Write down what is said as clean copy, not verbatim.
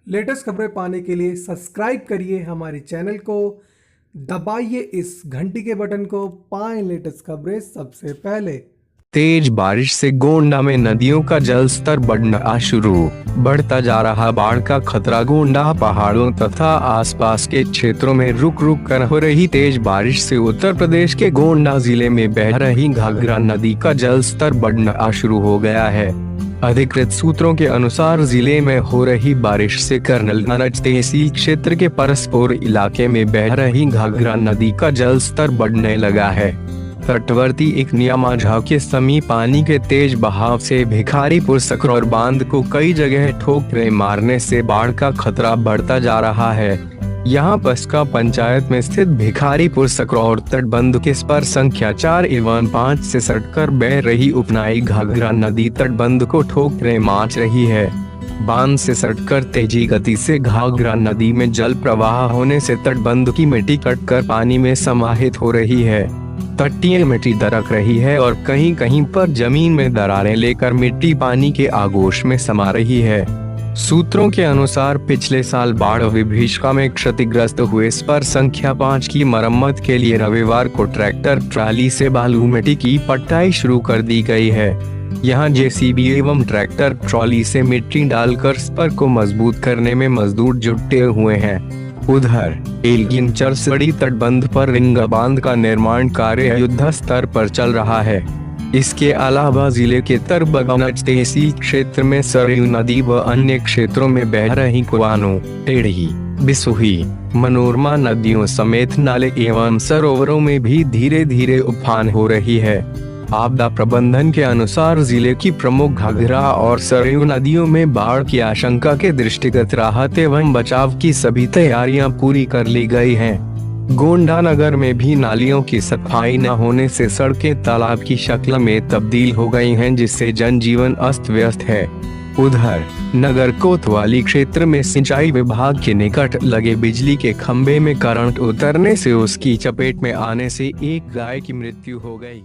Latest खबरें पाने के लिए सब्सक्राइब करिए हमारे चैनल को, दबाइए इस घंटी के बटन को, पाएं लेटेस्ट खबरें सबसे पहले। तेज बारिश से गोंडा में नदियों का जल स्तर बढ़ना शुरू, बढ़ता जा रहा बाढ़ का खतरा। गोंडा पहाड़ों तथा आसपास के क्षेत्रों में रुक रुक कर हो रही तेज बारिश से उत्तर प्रदेश के गोंडा जिले में बह रही घाघरा नदी का जल स्तर बढ़ना शुरू हो गया है। अधिकृत सूत्रों के अनुसार जिले में हो रही बारिश से कर्नल नरज तहसील क्षेत्र के परसपुर इलाके में बह रही घाघरा नदी का जल स्तर बढ़ने लगा है। तटवर्ती एक नियामाझा के समीप पानी के तेज बहाव से भिखारीपुर सकरौर बांध को कई जगह ठोकरें मारने से बाढ़ का खतरा बढ़ता जा रहा है। यहाँ पस्का पंचायत में स्थित भिखारीपुर सकरौर तटबंध के स्पर संख्या 4 एवं 5 से सटकर बह रही उपनाई घाघरा नदी तटबंध को ठोकरें मार रही है। बांध से सटकर तेजी गति से घाघरा नदी में जल प्रवाह होने से तटबंध की मिट्टी कटकर पानी में समाहित हो रही है। तटीय मिट्टी दरक रही है और कहीं कहीं पर जमीन में दरारें लेकर मिट्टी पानी के आगोश में समा रही है। सूत्रों के अनुसार पिछले साल बाढ़ विभीषिका में क्षतिग्रस्त हुए स्पर संख्या 5 की मरम्मत के लिए रविवार को ट्रैक्टर ट्राली से बालू मिट्टी की पटाई शुरू कर दी गई है। यहां जेसीबी एवं ट्रैक्टर ट्रॉली से मिट्टी डालकर स्पर को मजबूत करने में मजदूर जुटे हुए हैं। उधर एल्गिन चरसड़ी तटबंध पर रिंग बांध का निर्माण कार्य युद्ध स्तर पर चल रहा है। इसके अलावा जिले के तरबगनज तहसील क्षेत्र में सरयू नदी व अन्य क्षेत्रों में बह रही कुआनो, टेढ़ी, बिसुही, मनोरमा नदियों समेत नाले एवं सरोवरों में भी धीरे धीरे उफान हो रही है। आपदा प्रबंधन के अनुसार जिले की प्रमुख घाघरा और सरयू नदियों में बाढ़ की आशंका के दृष्टिगत राहत एवं बचाव की सभी तैयारियां पूरी कर ली गई हैं। गोंडा नगर में भी नालियों की सफाई न होने से सड़कें तालाब की शक्ल में तब्दील हो गई हैं, जिससे जनजीवन अस्त व्यस्त है। उधर नगर कोतवाली क्षेत्र में सिंचाई विभाग के निकट लगे बिजली के खंभे में करंट उतरने से उसकी चपेट में आने से एक गाय की मृत्यु हो गई।